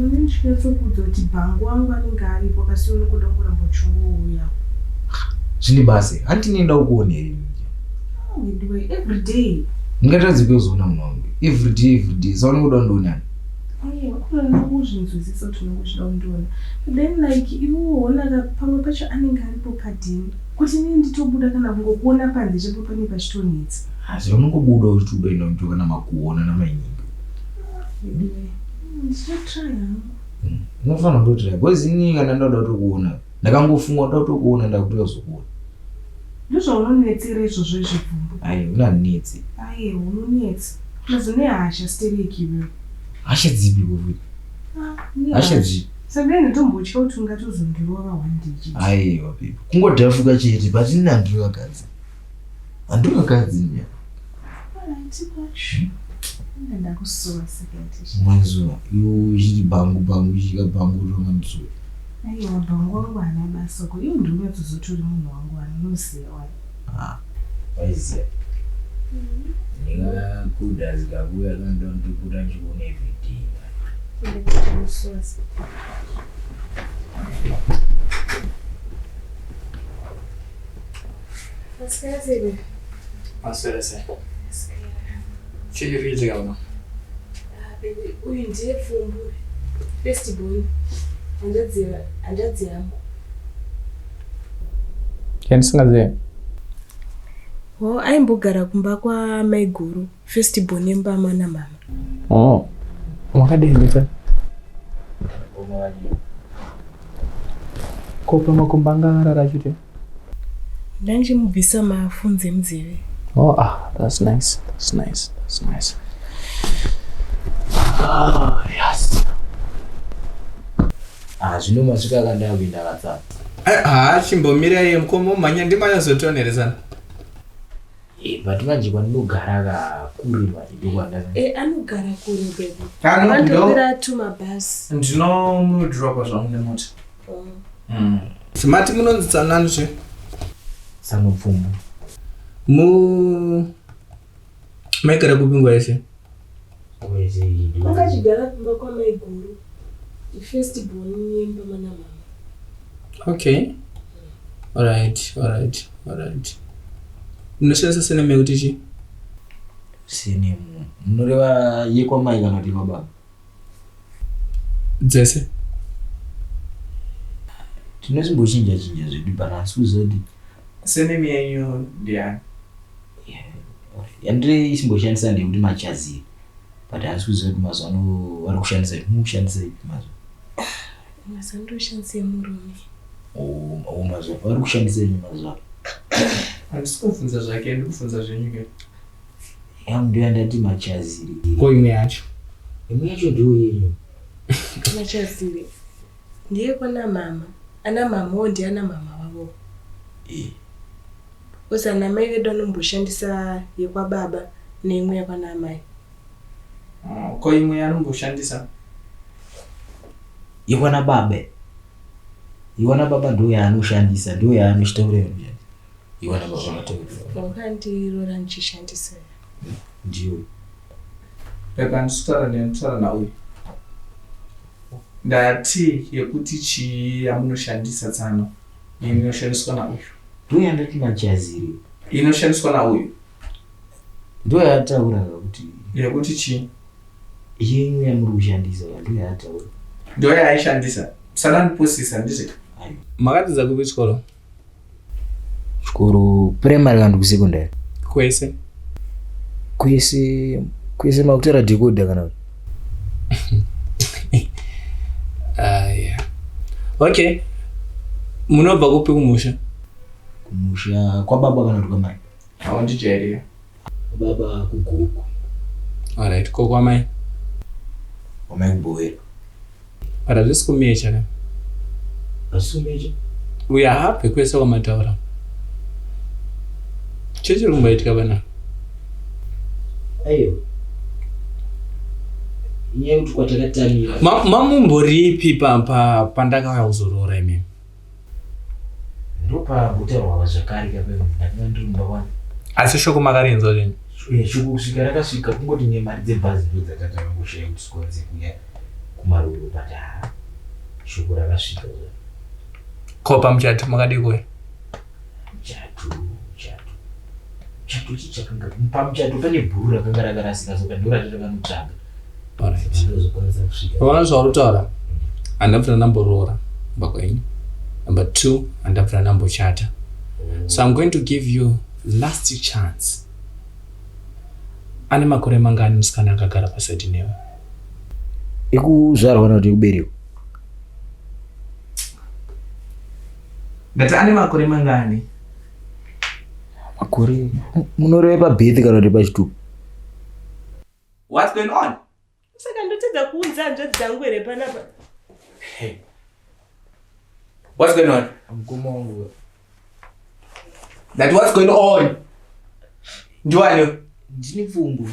Ndinchitso kuzoti bhangu wangu anenge aripo kasi unokuda kuramba uchingouya. Zvini basi, handinoenda ukuone here. Every day. Ndingatadzi kuzoona munhu wangu. Every day. Saka unoda kundoona. Kuna kuzvinzwisisa kuti unokuda kundoona. Then like iwo wona pamwe pacho anenge aripo padini. Kuti nini nditobuda kana kungokuona panze chepo pane pachitonetsa. Asi unongobuda uchituda inondo kana makuona namainyinga. Ndinotry. Unofanira kutotry. Because ini kana ndoda kutokuona. Ndakangofunga ndoda kutokuona ndakutozokuona. Ndizvo unonetsera izvozvo Pfumbu. Ai, unanetsi. Ai, unonetsa. Mazone hasha stereki iwe. Hasha dzipi kuvuti. Hasha dzipi. Saka nditombotya kuti ungatozondirova wandichi. Ai, wapipa. Kungodhafuka chete, but ini handikakadzi. Handikakadzi nya. Ndakusowa second. Mwanzo, yo chiri bhangu chika bhangu romanzo. Aiwa bhangu wangu ana basoko. Iyo ndio unozotori munhu wangu anoziya wani. Waiziya. Ndingakuda zikabuya kando ndikuda nchikuona everyday. Ndakusowa. Askazebe. Asirese. Chiri zikaona. Baby, uyu ndiye Pfumbu. Festival. Andadziya yangu. Ndisingaziva. Aimbogara kumba kwa maiguru. Festival nemba mana mama. Wakadembesa. Kopa makumbanga rarachute. Ndanjimubvisa mafunze muzeve. That's nice. Yes. Zvino masvika kandawinda katsata. Chimbomira iye mukomo manya ndimanyazotonerezana. But manje kwanogara kure madikwandaza. Anogara kure baby. Anogara tuma bus. Ndinomudropa zvangu nemota. Smart munonzi tsanani zve. Sango Pfumbu. Maigara kupingwa yese. Makachigara kumba kwa maiguru. Festival nemba mana mama. Okay. Alright. Unoshandisa sinema yekuti chi? Sinema. Munoreva yekwamai kana kuti baba? Dzese. Tinosimbochinja zvedu balance uzodi. Sinema yenyu ndiani? Yandire isimboshandisa ndekuti machazi. But asi uzodi mazano vari kushandisa mushandisa mazo. Mazando shandisa murume. Mazo vari kushandisa mazo. Handisikufunza zvake ndikufunza zvenyuke. Ndiyo ndati machazi. Ko imwe yacho. Imwe yacho ndiyo yenyu. Machazi. Ndiye kwana mama. Ana mama ndiye ana mama wavo. Usana mai vedu anomboshandisa yekwa baba neimwe yakwana mai. Ko imwe yanomboshandisa Yekwana baba. Yekwana baba ndiyo yaanoshandisa, ndiyo yaanoshitaurira. Yekwana baba anotaurira. Wakandirora nchishandisa. Ndiyo. Pepa ndisutara nauyu. Ndati yekuti chi yamunoshandisa tsano. Inoshandiswa nauyu. Ndiyo yandati machazi. Inoshandiswa nauyu. Ndiyo yataura kuti yekuti chi yenyu yamuri kushandisa ndiyo yataura. Ndiyo yaishandisa. Saka ndiposisa ndizvo. Makadzidza kupi chikoro? Chikoro primary kana kusekondari. Kwese. Kwese makutera decoder kana. Yeah. Okay. Munobva kupi kumusha? Kumusha kwa baba kana kuti kwamai? Ndijairiya. Baba kuguku. Alright, ko kwamai? Kwamai kubowera. Para zvisikumecha ka? Asikumecha? Uya hape kwese kwamataura. Chechiri kumboitika bana? Ayo. Iye kuti kwatakatamira. Mamumboripi pandakauya kuzorora imimi? Ndopa kuterwa zvakare kapembe ndakandimba wani. Asi shoko makarinzwa zvenyu? Shoko kusvika rakasvika kungoti nemari dzebhazi ndo dzakatanga kushaya kuti sikwanze kuya kumaruru patara shoko rakasvika Ko pamuchato makadi kuwe? chato chichakanga pamuchato pane bhuru rakanga rakarasika soka ndoratotakamutsvaga. Alright. Unaona zvauritaura? Handabvira ndamboroora kumba kwenyu. Number 2, handabvira ndambochata. So I'm going to give you last chance. Ane makore mangani musikana akagara pasati newe? Ekuzvarwa kana kuti ekuberekwa? Ngati ane makore mangani? Makore munoreva pabirth kana kuti pachitubu? What's going on? Saka ndotedza kuunza hanzvadzi dzangu here panapa. Hey. What's going on? Mukoma wangu. That what's going on? Ndiwani? Ndini Pfumbu.